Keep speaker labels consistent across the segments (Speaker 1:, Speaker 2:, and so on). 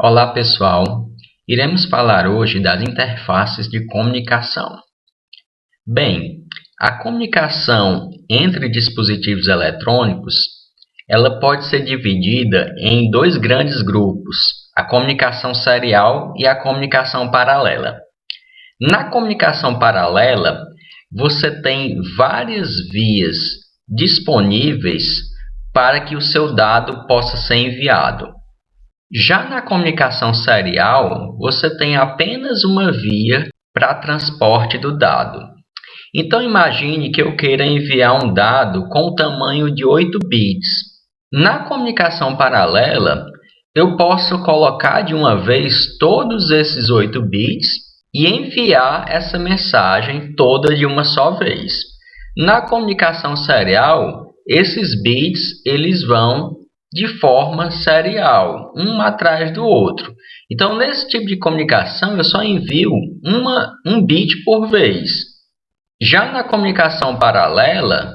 Speaker 1: Olá pessoal, iremos falar hoje das interfaces de comunicação. Bem, a comunicação entre dispositivos eletrônicos, ela pode ser dividida em dois grandes grupos, a comunicação serial e a comunicação paralela. Na comunicação paralela, você tem várias vias disponíveis para que o seu dado possa ser enviado. Já na comunicação serial, você tem apenas uma via para transporte do dado. Então imagine que eu queira enviar um dado com o tamanho de 8 bits. Na comunicação paralela, eu posso colocar de uma vez todos esses 8 bits e enviar essa mensagem toda de uma só vez. Na comunicação serial, esses bits eles vão de forma serial, um atrás do outro. Então, nesse tipo de comunicação, eu só envio um bit por vez. Já na comunicação paralela,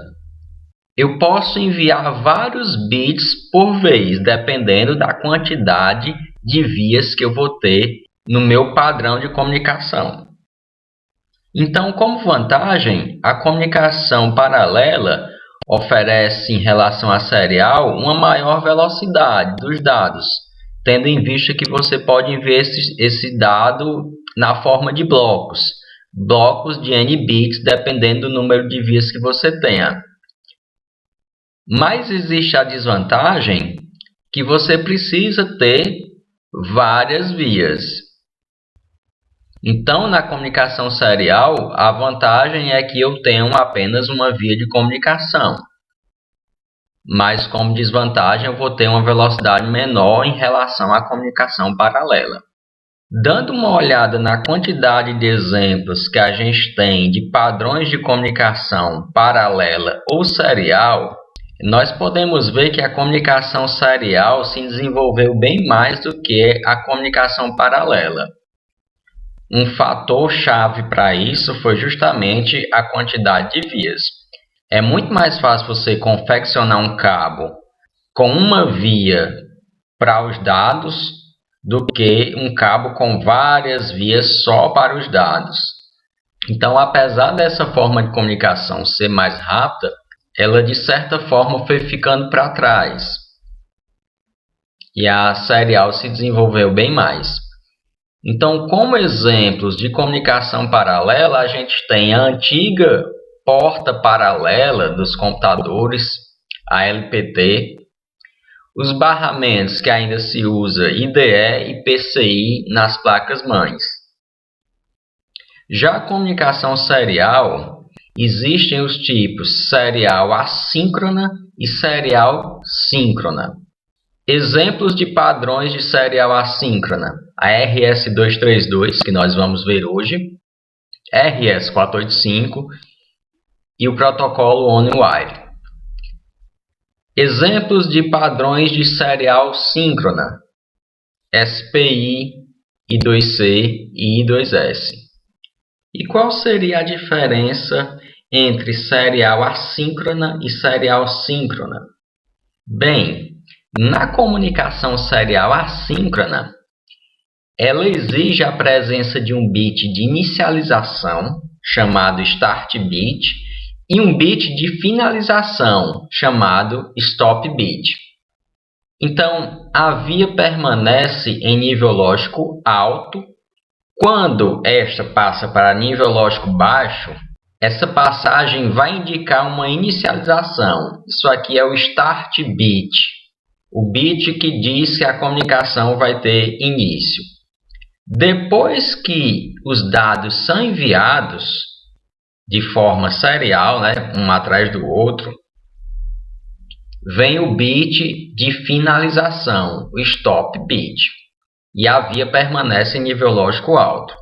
Speaker 1: eu posso enviar vários bits por vez, dependendo da quantidade de vias que eu vou ter no meu padrão de comunicação. Então, como vantagem, a comunicação paralela oferece, em relação à serial, uma maior velocidade dos dados, tendo em vista que você pode enviar esse dado na forma de blocos de n bits, dependendo do número de vias que você tenha. Mas existe a desvantagem que você precisa ter várias vias. Então, na comunicação serial, a vantagem é que eu tenho apenas uma via de comunicação. Mas, como desvantagem, eu vou ter uma velocidade menor em relação à comunicação paralela. Dando uma olhada na quantidade de exemplos que a gente tem de padrões de comunicação paralela ou serial, nós podemos ver que a comunicação serial se desenvolveu bem mais do que a comunicação paralela. Um fator chave para isso foi justamente a quantidade de vias. É muito mais fácil você confeccionar um cabo com uma via para os dados do que um cabo com várias vias só para os dados. Então, apesar dessa forma de comunicação ser mais rápida, ela de certa forma foi ficando para trás. E a serial se desenvolveu bem mais. Então, como exemplos de comunicação paralela, a gente tem a antiga porta paralela dos computadores, a LPT, os barramentos que ainda se usa IDE e PCI nas placas-mães. Já a comunicação serial, existem os tipos serial assíncrona e serial síncrona. Exemplos de padrões de serial assíncrona: a RS-232, que nós vamos ver hoje, RS-485 e o protocolo On-Wire. Exemplos de padrões de serial síncrona: SPI, I2C e I2S. E qual seria a diferença entre serial assíncrona e serial síncrona? Bem, na comunicação serial assíncrona, ela exige a presença de um bit de inicialização, chamado start bit, e um bit de finalização, chamado stop bit. Então, a via permanece em nível lógico alto. Quando esta passa para nível lógico baixo, essa passagem vai indicar uma inicialização. Isso aqui é o start bit, o bit que diz que a comunicação vai ter início. Depois que os dados são enviados de forma serial, um atrás do outro, vem o bit de finalização, o stop bit, e a via permanece em nível lógico alto.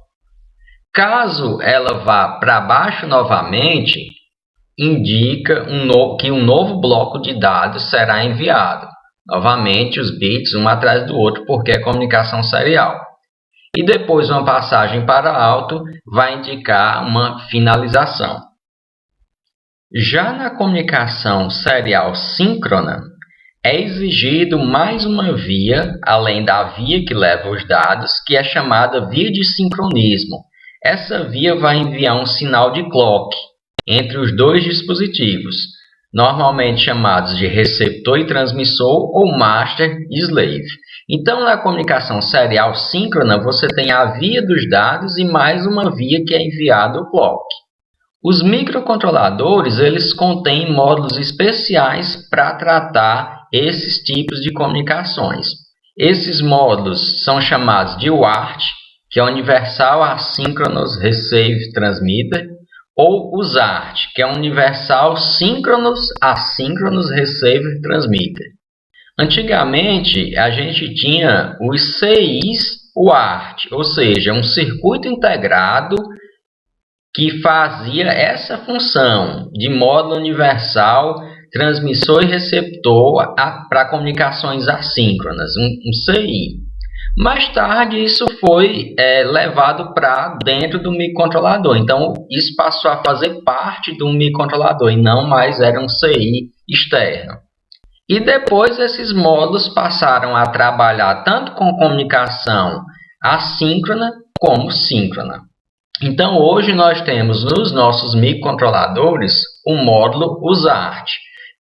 Speaker 1: Caso ela vá para baixo novamente, indica que um novo bloco de dados será enviado. Novamente, os bits um atrás do outro, porque é comunicação serial. E depois uma passagem para alto vai indicar uma finalização. Já na comunicação serial síncrona, é exigido mais uma via, além da via que leva os dados, que é chamada via de sincronismo. Essa via vai enviar um sinal de clock entre os dois dispositivos, normalmente chamados de receptor e transmissor ou master e slave. Então, na comunicação serial síncrona, você tem a via dos dados e mais uma via que é enviada o clock. Os microcontroladores, eles contêm módulos especiais para tratar esses tipos de comunicações. Esses módulos são chamados de UART, que é Universal Asynchronous Receive Transmitter, ou USART, que é Universal Synchronous Asynchronous Receive Transmitter. Antigamente, a gente tinha os CIs UART, ou seja, um circuito integrado que fazia essa função de módulo universal, transmissor e receptor para comunicações assíncronas, um CI. Mais tarde, isso foi levado para dentro do microcontrolador. Então, isso passou a fazer parte do microcontrolador e não mais era um CI externo. E depois, esses módulos passaram a trabalhar tanto com comunicação assíncrona como síncrona. Então, hoje nós temos nos nossos microcontroladores o módulo USART,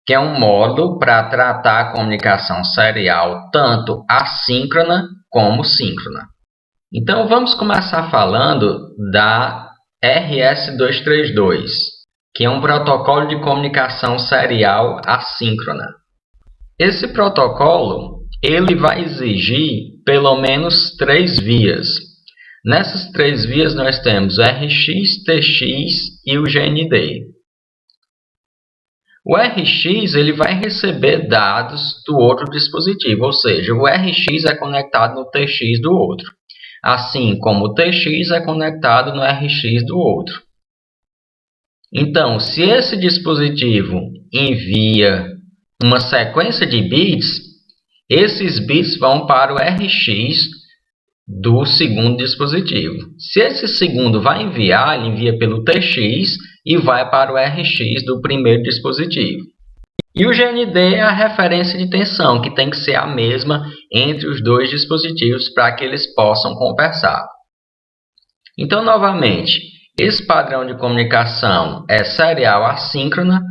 Speaker 1: que é um módulo para tratar a comunicação serial tanto assíncrona como síncrona. Então, vamos começar falando da RS-232, que é um protocolo de comunicação serial assíncrona. Esse protocolo ele vai exigir pelo menos 3 vias. Nessas 3 vias nós temos o RX, TX e o GND. O RX ele vai receber dados do outro dispositivo, ou seja, o RX é conectado no TX do outro, assim como o TX é conectado no RX do outro. Então, se esse dispositivo envia uma sequência de bits, esses bits vão para o RX do segundo dispositivo. Se esse segundo vai enviar, ele envia pelo TX e vai para o RX do primeiro dispositivo. E o GND é a referência de tensão, que tem que ser a mesma entre os dois dispositivos para que eles possam conversar. Então, novamente, esse padrão de comunicação é serial assíncrona,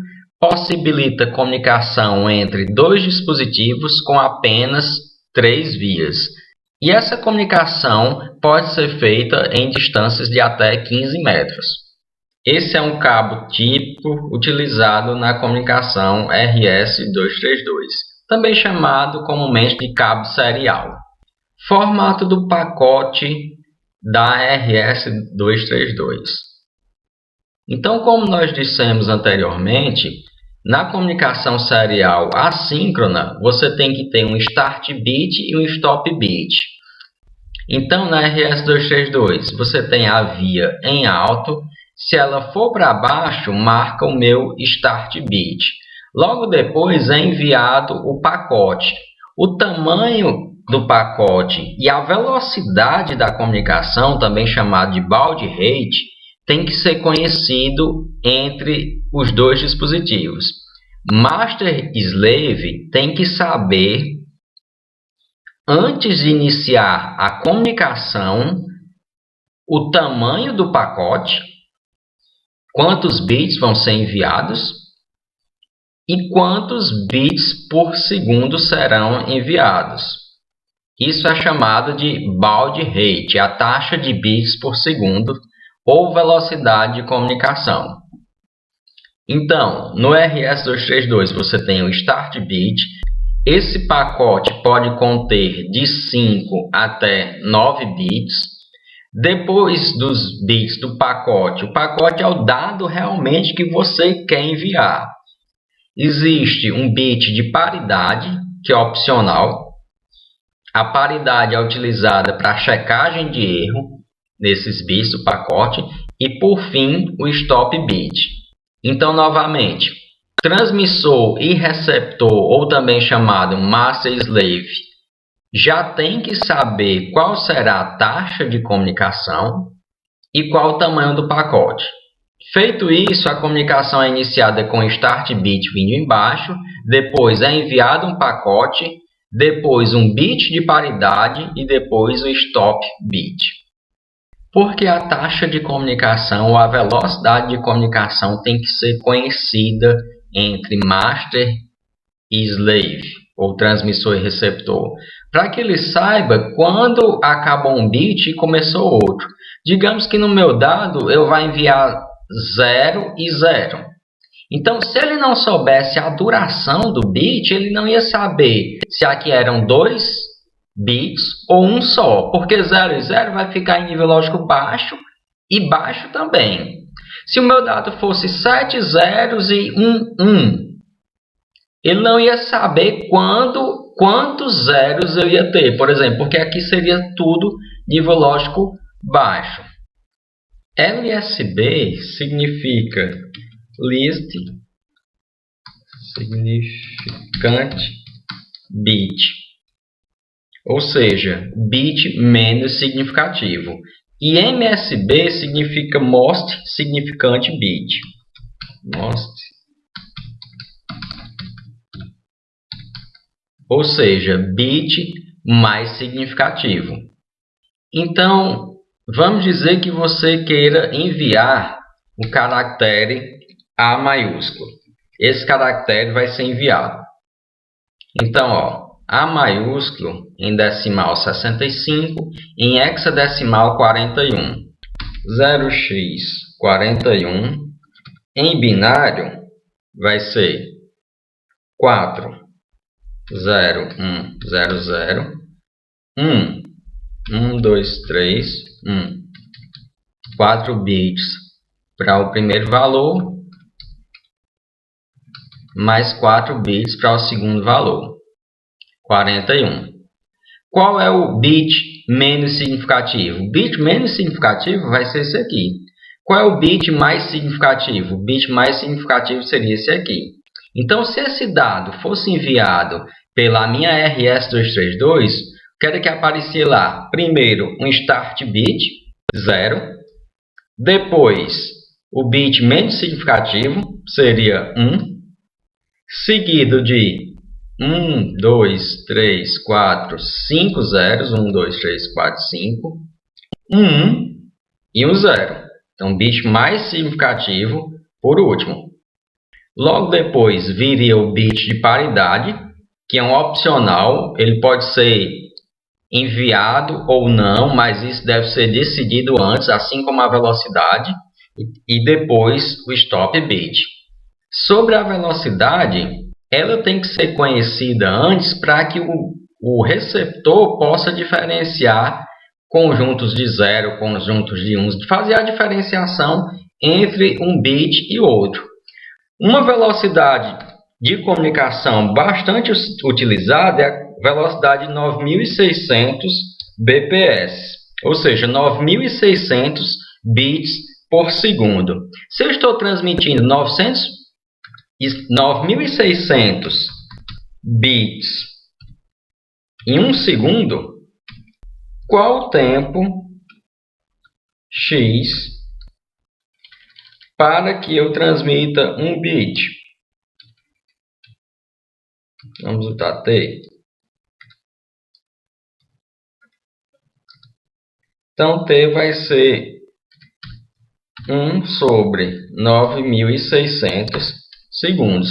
Speaker 1: possibilita comunicação entre dois dispositivos com apenas 3 vias. E essa comunicação pode ser feita em distâncias de até 15 metros. Esse é um cabo típico utilizado na comunicação RS-232, também chamado comumente de cabo serial. Formato do pacote da RS-232. Então, como nós dissemos anteriormente, na comunicação serial assíncrona, você tem que ter um start bit e um stop bit. Então, na RS-232, você tem a via em alto. Se ela for para baixo, marca o meu start bit. Logo depois é enviado o pacote. O tamanho do pacote e a velocidade da comunicação, também chamado de baud rate, tem que ser conhecido entre os dois dispositivos. Master e slave tem que saber, antes de iniciar a comunicação, o tamanho do pacote, quantos bits vão ser enviados e quantos bits por segundo serão enviados. Isso é chamado de baud rate, a taxa de bits por segundo ou velocidade de comunicação. Então, no RS-232 você tem o start bit. Esse pacote pode conter de 5 até 9 bits. Depois dos bits do pacote, o pacote é o dado realmente que você quer enviar. Existe um bit de paridade, que é opcional. A paridade é utilizada para checagem de erro nesses bits do pacote. E, por fim, o stop bit. Então, novamente, transmissor e receptor, ou também chamado master e slave, já tem que saber qual será a taxa de comunicação e qual o tamanho do pacote. Feito isso, a comunicação é iniciada com o start bit vindo embaixo, depois é enviado um pacote, depois um bit de paridade e depois o stop bit. Porque a taxa de comunicação ou a velocidade de comunicação tem que ser conhecida entre master e slave, ou transmissor e receptor, para que ele saiba quando acabou um bit e começou outro. Digamos que no meu dado eu vou enviar 0 e 0. Então, se ele não soubesse a duração do bit, ele não ia saber se aqui eram 2 bits ou um só, porque 0 e 0 vai ficar em nível lógico baixo e baixo também. Se o meu dado fosse 7 zeros e 1 1, ele não ia saber quantos zeros eu ia ter, por exemplo, porque aqui seria tudo nível lógico baixo. LSB significa Least Significant Bit, ou seja, bit menos significativo. E MSB significa Most Significant Bit. Ou seja, bit mais significativo. Então, vamos dizer que você queira enviar o caractere A maiúsculo. Esse caractere vai ser enviado. Então, A maiúsculo em decimal 65, em hexadecimal 41. 0x41 em binário vai ser 4, 0, 1, 0, 0, 1, 1, 2, 3, 1. 4 bits para o primeiro valor, mais 4 bits para o segundo valor, 41. Qual é o bit menos significativo? O bit menos significativo vai ser esse aqui. Qual é o bit mais significativo? O bit mais significativo seria esse aqui. Então, se esse dado fosse enviado pela minha RS-232, o que era que aparecia lá? Primeiro, um start bit, 0. Depois, o bit menos significativo seria 1. Seguido de 1, 2, 3, 4, 5 zeros. 1, 2, 3, 4, 5. 1 e um 0. Então, bit mais significativo por último. Logo depois viria o bit de paridade, que é um opcional. Ele pode ser enviado ou não, mas isso deve ser decidido antes, assim como a velocidade. E depois o stop bit. Sobre a velocidade, ela tem que ser conhecida antes para que o receptor possa diferenciar conjuntos de 0, conjuntos de 1, fazer a diferenciação entre um bit e outro. Uma velocidade de comunicação bastante utilizada é a velocidade 9600 bps, ou seja, 9600 bits por segundo. Se eu estou transmitindo 9600 bits em 1 segundo, qual o tempo x para que eu transmita 1 bit? Vamos botar t. Então, t vai ser 1 sobre 9600 segundos.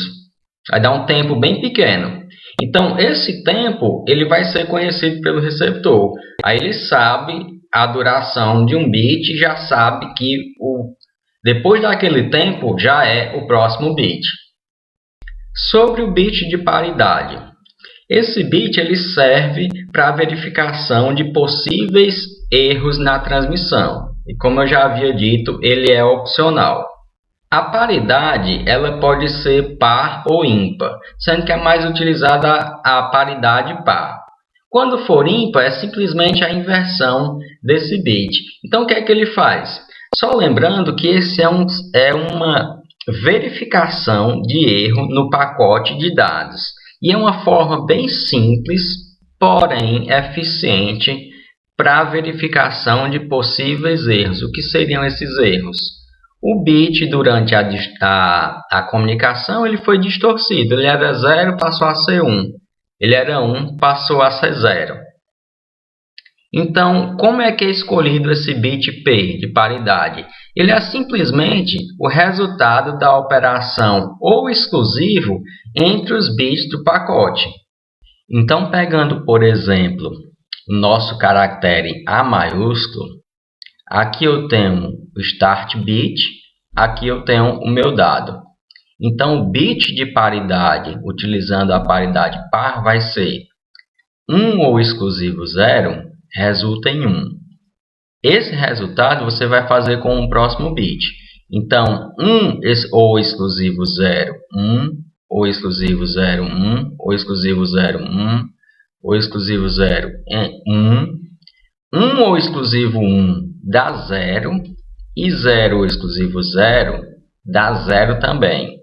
Speaker 1: Vai dar um tempo bem pequeno. Então, esse tempo ele vai ser conhecido pelo receptor. Aí ele sabe a duração de um bit e já sabe que depois daquele tempo já é o próximo bit. Sobre o bit de paridade. Esse bit ele serve para a verificação de possíveis erros na transmissão. E como eu já havia dito, ele é opcional. A paridade ela pode ser par ou ímpar, sendo que é mais utilizada a paridade par. Quando for ímpar, é simplesmente a inversão desse bit. Então, o que é que ele faz? Só lembrando que esse é uma verificação de erro no pacote de dados. E é uma forma bem simples, porém eficiente, para a verificação de possíveis erros. O que seriam esses erros? O bit durante a comunicação ele foi distorcido. Ele era 0, passou a ser 1. Ele era 1, passou a ser 0. Então, como é que é escolhido esse bit P de paridade? Ele é simplesmente o resultado da operação ou exclusivo entre os bits do pacote. Então, pegando, por exemplo, o nosso caractere A maiúsculo, aqui eu tenho o start bit, aqui eu tenho o meu dado. Então, o bit de paridade, utilizando a paridade par, vai ser 1 ou exclusivo 0, resulta em 1. Esse resultado você vai fazer com o próximo bit. Então, 1 ou exclusivo 0, 1, ou exclusivo 0, 1, ou exclusivo 0, 1, ou exclusivo 0, 1, 1 ou exclusivo 1 dá 0, e 0 ou exclusivo 0 dá 0 também.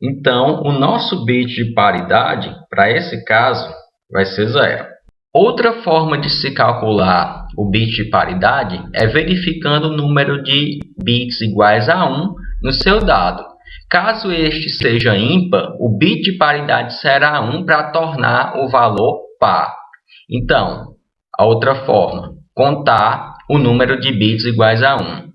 Speaker 1: Então, o nosso bit de paridade, para esse caso, vai ser 0. Outra forma de se calcular o bit de paridade é verificando o número de bits iguais a 1 no seu dado. Caso este seja ímpar, o bit de paridade será 1 para tornar o valor par. Então, a outra forma, contar o número de bits iguais a 1.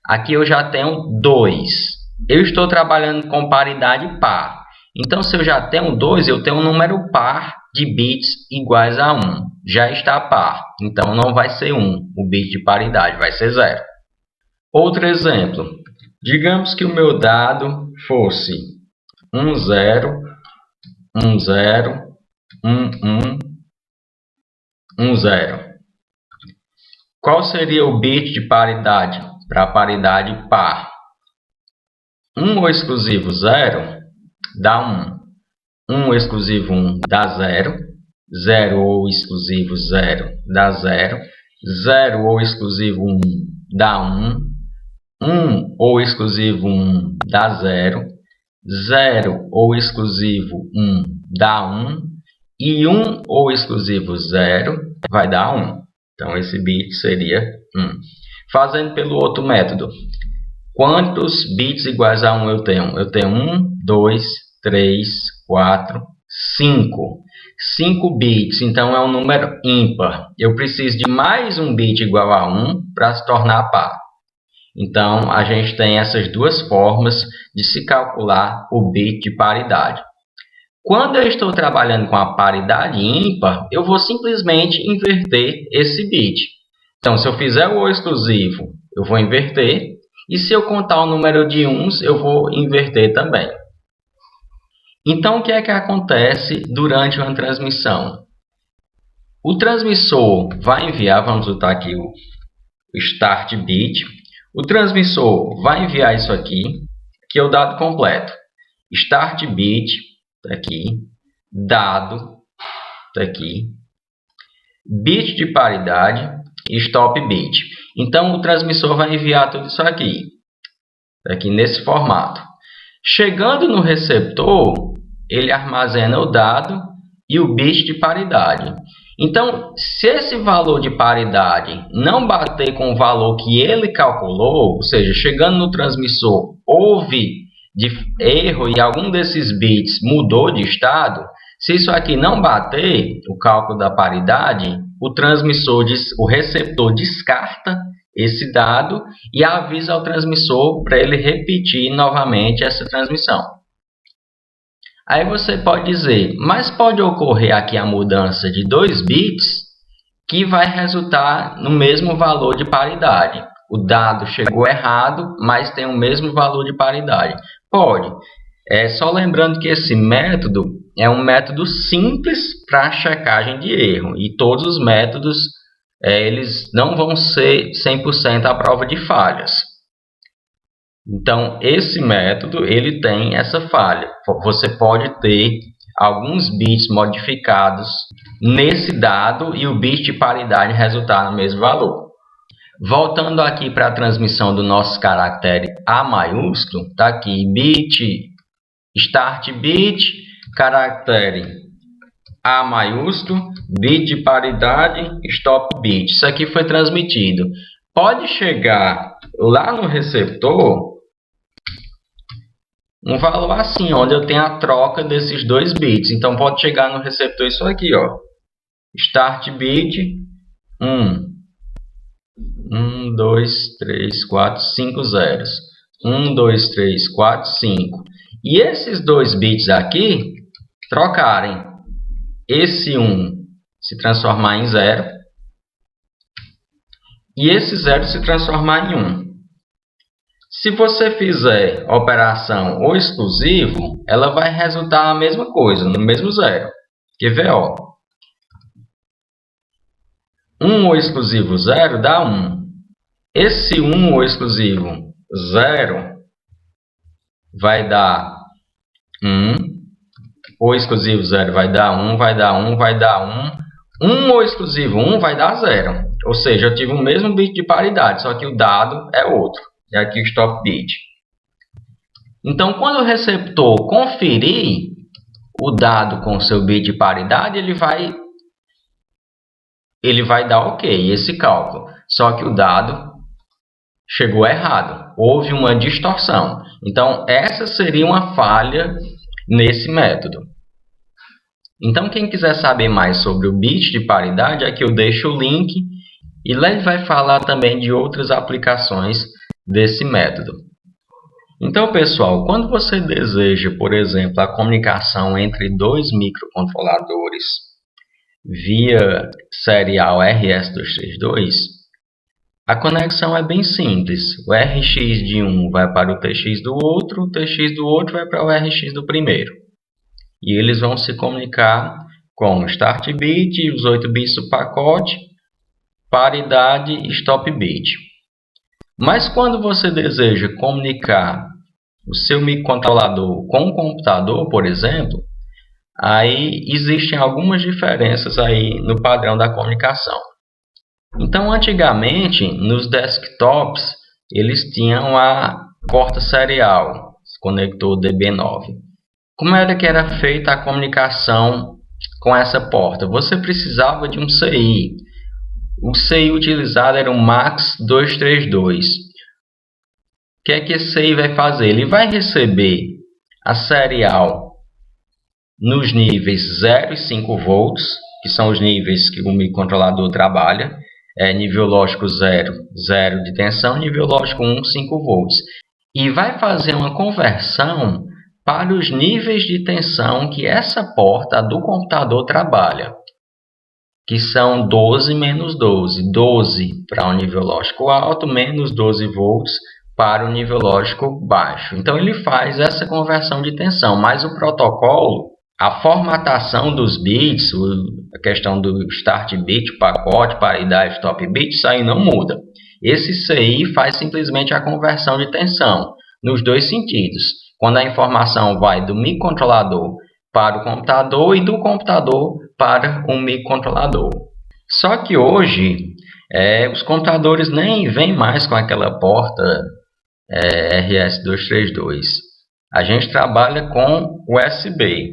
Speaker 1: Aqui eu já tenho 2. Eu estou trabalhando com paridade par. Então, se eu já tenho 2, eu tenho um número par de bits iguais a 1. Já está par. Então, não vai ser 1 o bit de paridade, vai ser 0. Outro exemplo. Digamos que o meu dado fosse 1, 0, 1, 0, 1, 1, 1, 0. Qual seria o bit de paridade para a paridade par? 1 ou exclusivo 0 dá 1. 1 exclusivo 1 dá 0. 0 ou exclusivo 0 dá 0. 0 ou exclusivo 1 dá 1. 1 ou exclusivo 1 dá 0. 0 ou exclusivo 1 dá 1. E 1 ou exclusivo 0 vai dar 1. Então, esse bit seria 1. Fazendo pelo outro método. Quantos bits iguais a 1 eu tenho? Eu tenho 1, 2, 3, 4, 5. 5 bits, então é um número ímpar. Eu preciso de mais um bit igual a 1 para se tornar par. Então, a gente tem essas duas formas de se calcular o bit de paridade. Quando eu estou trabalhando com a paridade ímpar, eu vou simplesmente inverter esse bit. Então, se eu fizer o exclusivo, eu vou inverter. E se eu contar o número de uns, eu vou inverter também. Então, o que é que acontece durante uma transmissão? O transmissor vai enviar, vamos botar aqui o start bit. O transmissor vai enviar isso aqui, que é o dado completo. Start bit, está aqui. Dado, está aqui. Bit de paridade e stop bit. Então, o transmissor vai enviar tudo isso aqui nesse formato. Chegando no receptor, ele armazena o dado e o bit de paridade. Então, se esse valor de paridade não bater com o valor que ele calculou, ou seja, chegando no transmissor, houve erro e algum desses bits mudou de estado, se isso aqui não bater, o cálculo da paridade, o receptor descarta esse dado e avisa ao transmissor para ele repetir novamente essa transmissão. Aí você pode dizer, mas pode ocorrer aqui a mudança de 2 bits que vai resultar no mesmo valor de paridade. O dado chegou errado, mas tem o mesmo valor de paridade. Pode. Só lembrando que esse método é um método simples para checagem de erro. E todos os métodos eles não vão ser 100% à prova de falhas. Então, esse método ele tem essa falha. Você pode ter alguns bits modificados nesse dado e o bit de paridade resultar no mesmo valor. Voltando aqui para a transmissão do nosso caractere A maiúsculo, está aqui bit, start bit, caractere A maiúsculo, bit de paridade, stop bit. Isso aqui foi transmitido. pode chegar lá no receptor um valor assim, onde eu tenho a troca desses 2 bits. Então, pode chegar no receptor isso aqui, ó. Start bit 1, 2, 3, 4, 5 zeros. 1, 2, 3, 4, 5. E esses 2 bits aqui trocarem. Esse 1 se transformar em 0 e esse 0 se transformar em 1. Se você fizer operação ou exclusivo, ela vai resultar a mesma coisa, no mesmo 0. Quer ver? Ó. 1 ou exclusivo 0 dá 1. Esse 1 ou exclusivo 0 vai dar 1. O exclusivo 0 vai dar 1, vai dar 1, vai dar 1. 1 ou exclusivo 1 vai dar 0. Ou seja, eu tive o mesmo bit de paridade, só que o dado é outro. É aqui o stop bit. Então, quando o receptor conferir o dado com o seu bit de paridade, ele vai dar ok, esse cálculo. Só que o dado chegou errado. Houve uma distorção. Então, essa seria uma falha nesse método. Então, quem quiser saber mais sobre o bit de paridade, aqui eu deixo o link. E lá ele vai falar também de outras aplicações desse método. Então, pessoal, quando você deseja, por exemplo, a comunicação entre 2 microcontroladores via serial RS-232, a conexão é bem simples. O RX de um vai para o TX do outro, o TX do outro vai para o RX do primeiro. E eles vão se comunicar com o start bit, os 8 bits do pacote, paridade e stop bit. Mas quando você deseja comunicar o seu microcontrolador com o computador, por exemplo, aí existem algumas diferenças aí no padrão da comunicação. Então, antigamente, nos desktops, eles tinham a porta serial, conector DB9. Como era que era feita a comunicação com essa porta? Você precisava de um CI. O CI utilizado era o MAX232. O que é que esse CI vai fazer? Ele vai receber a serial nos níveis 0 e 5 volts, que são os níveis que o microcontrolador trabalha. Nível lógico 0, 0 de tensão, nível lógico 1, 5 volts. E vai fazer uma conversão para os níveis de tensão que essa porta do computador trabalha, que são 12 menos 12. 12 para o nível lógico alto, menos 12 volts para o nível lógico baixo. Então, ele faz essa conversão de tensão, mas o protocolo, a formatação dos bits, a questão do start bit, pacote, paridade, stop bit, isso aí não muda. Esse CI faz simplesmente a conversão de tensão nos 2 sentidos. Quando a informação vai do microcontrolador para o computador e do computador para o microcontrolador. Só que hoje, os computadores nem vêm mais com aquela porta RS-232. A gente trabalha com USB.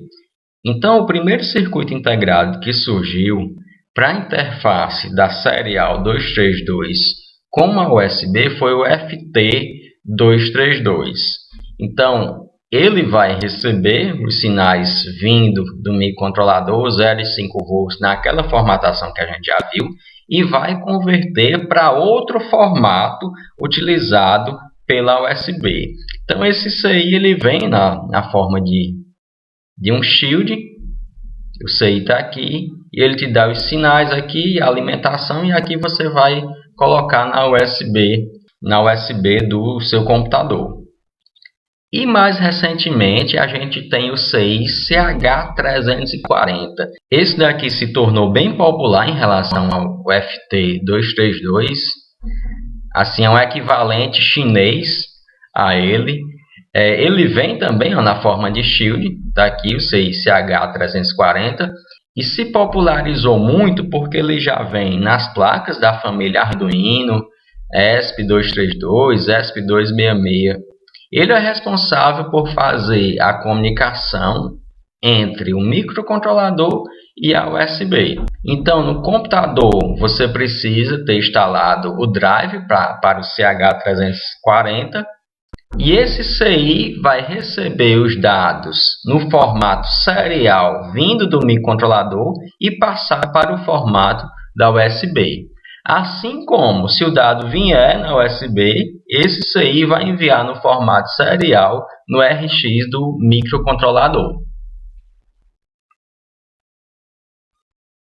Speaker 1: Então, o primeiro circuito integrado que surgiu para a interface da serial 232 com a USB foi o FT232. Então, ele vai receber os sinais vindo do microcontrolador 0 e 5 volts naquela formatação que a gente já viu e vai converter para outro formato utilizado pela USB. Então, esse CI ele vem na forma de um shield. O CI está aqui e ele te dá os sinais aqui, a alimentação, e aqui você vai colocar na USB do seu computador. E mais recentemente a gente tem o CI CH340. Esse daqui se tornou bem popular em relação ao FT232. Assim, é um equivalente chinês a ele. Ele vem também na forma de shield, tá aqui o CI CH340, e se popularizou muito porque ele já vem nas placas da família Arduino, ESP232, ESP266. Ele é responsável por fazer a comunicação entre o microcontrolador e a USB. Então, no computador, você precisa ter instalado o drive para o CH340 e esse CI vai receber os dados no formato serial vindo do microcontrolador e passar para o formato da USB. Assim como, se o dado vier na USB, esse CI vai enviar no formato serial no RX do microcontrolador.